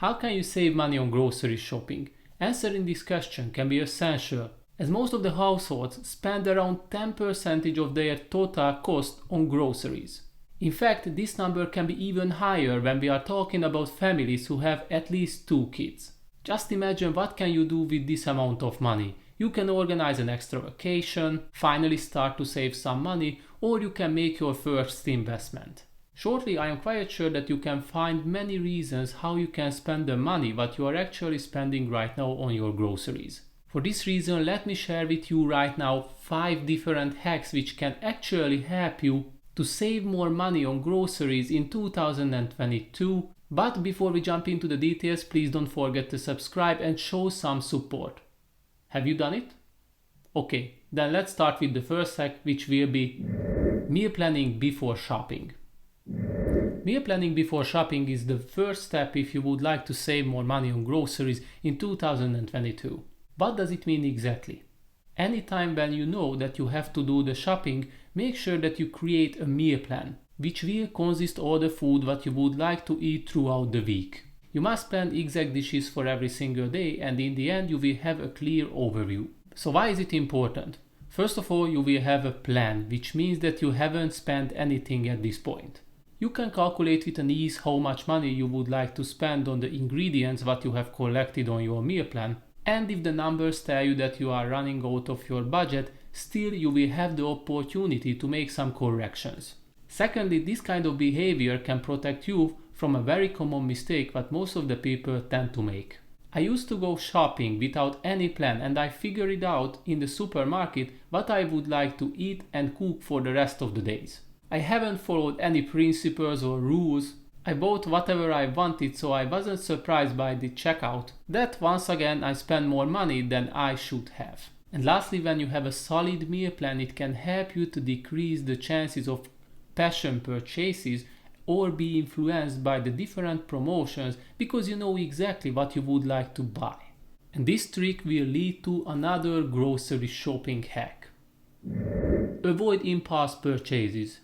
How can you save money on grocery shopping? Answering this question can be essential, as most of the households spend around 10% of their total cost on groceries. In fact, this number can be even higher when we are talking about families who have at least 2 kids. Just imagine what can you do with this amount of money. You can organize an extra vacation, finally start to save some money, or you can make your first investment. Shortly, I am quite sure that you can find many reasons how you can spend the money that you are actually spending right now on your groceries. For this reason, let me share with you right now 5 different hacks which can actually help you to save more money on groceries in 2022. But before we jump into the details, please don't forget to subscribe and show some support. Have you done it? Okay, then let's start with the first hack, which will be meal planning before shopping. Meal planning before shopping is the first step if you would like to save more money on groceries in 2022. What does it mean exactly? Anytime when you know that you have to do the shopping, make sure that you create a meal plan, which will consist all the food that you would like to eat throughout the week. You must plan exact dishes for every single day, and in the end you will have a clear overview. So why is it important? First of all, you will have a plan, which means that you haven't spent anything at this point. You can calculate with an ease how much money you would like to spend on the ingredients that you have collected on your meal plan, and if the numbers tell you that you are running out of your budget, still you will have the opportunity to make some corrections. Secondly, this kind of behavior can protect you from a very common mistake that most of the people tend to make. I used to go shopping without any plan, and I figured it out in the supermarket what I would like to eat and cook for the rest of the days. I haven't followed any principles or rules. I bought whatever I wanted, so I wasn't surprised by the checkout that once again I spent more money than I should have. And lastly, when you have a solid meal plan, it can help you to decrease the chances of passion purchases or be influenced by the different promotions because you know exactly what you would like to buy. And this trick will lead to another grocery shopping hack. Avoid impulse purchases.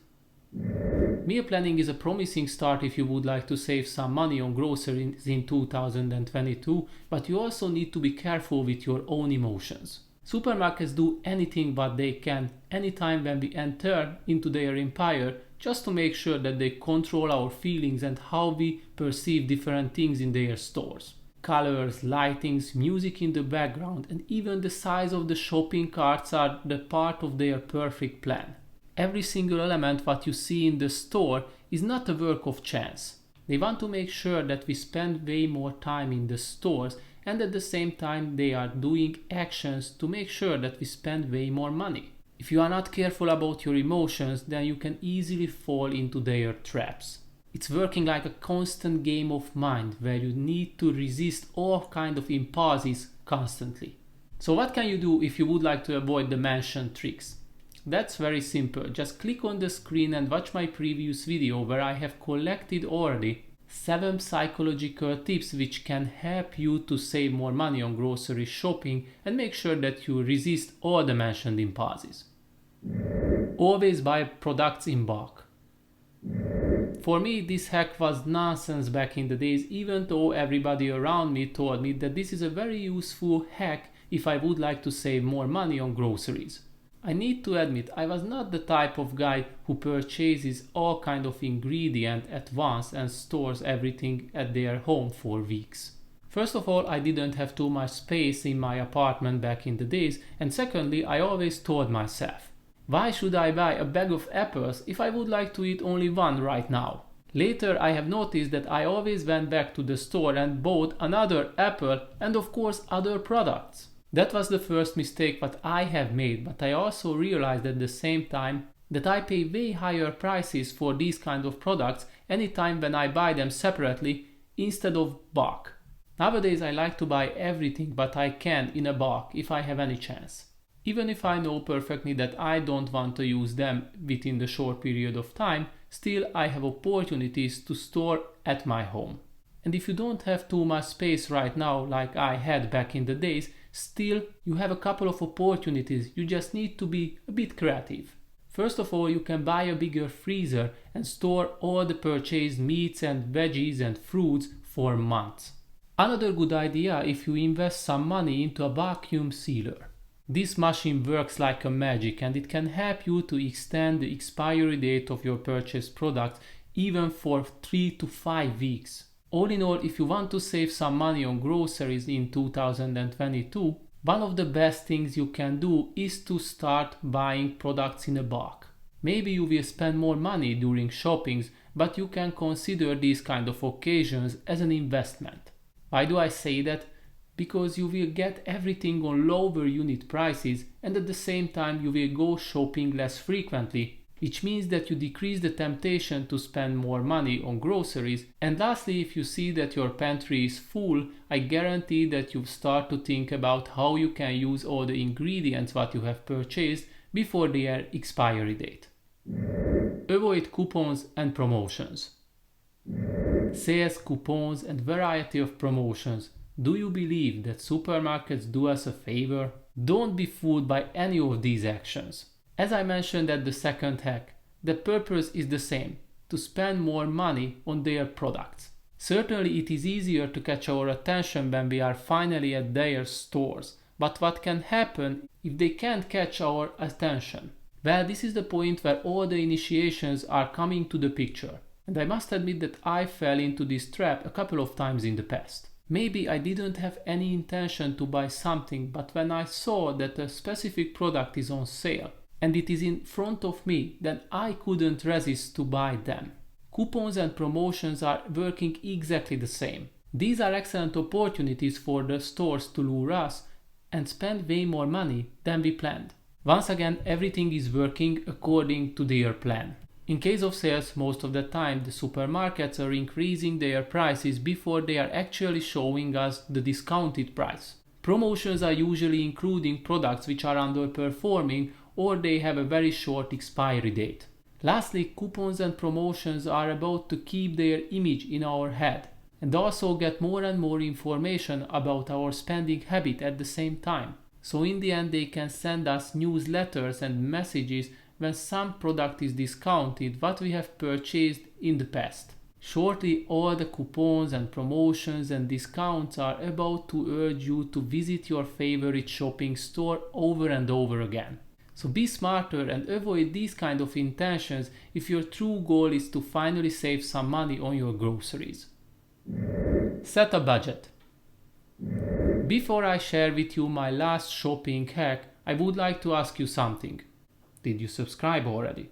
Meal planning is a promising start if you would like to save some money on groceries in 2022, but you also need to be careful with your own emotions. Supermarkets do anything what they can anytime when we enter into their empire just to make sure that they control our feelings and how we perceive different things in their stores. Colors, lightings, music in the background, and even the size of the shopping carts are the part of their perfect plan. Every single element that you see in the store is not a work of chance. They want to make sure that we spend way more time in the stores, and at the same time they are doing actions to make sure that we spend way more money. If you are not careful about your emotions, then you can easily fall into their traps. It's working like a constant game of mind where you need to resist all kind of impulses constantly. So what can you do if you would like to avoid the mentioned tricks? That's very simple. Just click on the screen and watch my previous video where I have collected already 7 psychological tips which can help you to save more money on grocery shopping and make sure that you resist all the mentioned impulses. Always buy products in bulk. For me, this hack was nonsense back in the days, even though everybody around me told me that this is a very useful hack if I would like to save more money on groceries. I need to admit, I was not the type of guy who purchases all kind of ingredient at once and stores everything at their home for weeks. First of all, I didn't have too much space in my apartment back in the days, and secondly, I always told myself, why should I buy a bag of apples if I would like to eat only one right now? Later, I have noticed that I always went back to the store and bought another apple and of course other products. That was the first mistake that I have made, but I also realized at the same time that I pay way higher prices for these kind of products anytime when I buy them separately instead of bulk. Nowadays I like to buy everything but I can in a bulk if I have any chance. Even if I know perfectly that I don't want to use them within the short period of time, still I have opportunities to store at my home. And if you don't have too much space right now like I had back in the days, still you have a couple of opportunities, you just need to be a bit creative. First of all, you can buy a bigger freezer and store all the purchased meats and veggies and fruits for months. Another good idea if you invest some money into a vacuum sealer. This machine works like a magic and it can help you to extend the expiry date of your purchased product even for 3 to 5 weeks. All in all, if you want to save some money on groceries in 2022, one of the best things you can do is to start buying products in a bulk. Maybe you will spend more money during shoppings, but you can consider these kind of occasions as an investment. Why do I say that? Because you will get everything on lower unit prices and at the same time you will go shopping less frequently, which means that you decrease the temptation to spend more money on groceries. And lastly, if you see that your pantry is full, I guarantee that you start to think about how you can use all the ingredients that you have purchased before their expiry date. Avoid coupons and promotions. Sales, coupons and variety of promotions. Do you believe that supermarkets do us a favor? Don't be fooled by any of these actions. As I mentioned at the second hack, the purpose is the same, to spend more money on their products. Certainly it is easier to catch our attention when we are finally at their stores, but what can happen if they can't catch our attention? Well, this is the point where all the initiations are coming to the picture. And I must admit that I fell into this trap a couple of times in the past. Maybe I didn't have any intention to buy something, but when I saw that a specific product is on sale, and it is in front of me, then I couldn't resist to buy them. Coupons and promotions are working exactly the same. These are excellent opportunities for the stores to lure us and spend way more money than we planned. Once again, everything is working according to their plan. In case of sales, most of the time the supermarkets are increasing their prices before they are actually showing us the discounted price. Promotions are usually including products which are underperforming or they have a very short expiry date. Lastly, coupons and promotions are about to keep their image in our head and also get more and more information about our spending habit at the same time. So in the end they can send us newsletters and messages when some product is discounted what we have purchased in the past. Shortly, all the coupons and promotions and discounts are about to urge you to visit your favorite shopping store over and over again. So be smarter and avoid these kind of intentions if your true goal is to finally save some money on your groceries. Set a budget. Before I share with you my last shopping hack, I would like to ask you something. Did you subscribe already?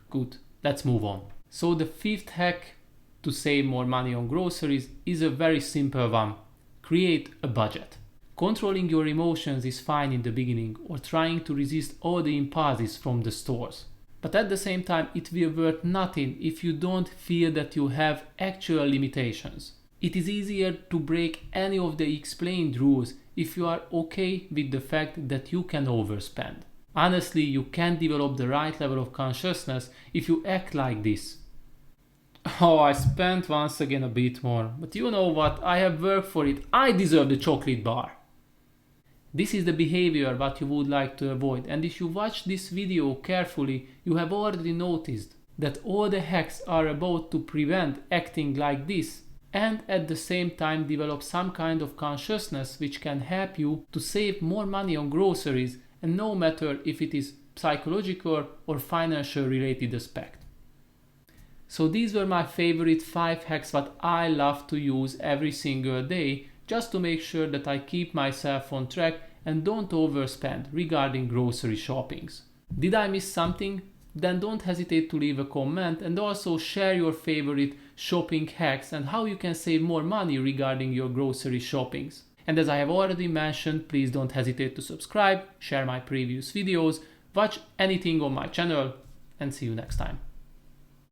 Good, let's move on. So the fifth hack to save more money on groceries is a very simple one. Create a budget. Controlling your emotions is fine in the beginning or trying to resist all the impulses from the stores. But at the same time, it will worth nothing if you don't feel that you have actual limitations. It is easier to break any of the explained rules if you are okay with the fact that you can overspend. Honestly, you can't develop the right level of consciousness if you act like this. Oh, I spent once again a bit more, but you know what, I have worked for it, I deserve the chocolate bar. This is the behavior that you would like to avoid, and if you watch this video carefully, you have already noticed that all the hacks are about to prevent acting like this and at the same time develop some kind of consciousness which can help you to save more money on groceries, and no matter if it is psychological or financial related aspect. So these were my favorite 5 hacks that I love to use every single day just to make sure that I keep myself on track and don't overspend regarding grocery shoppings. Did I miss something? Then don't hesitate to leave a comment and also share your favorite shopping hacks and how you can save more money regarding your grocery shoppings. And as I have already mentioned, please don't hesitate to subscribe, share my previous videos, watch anything on my channel, and see you next time.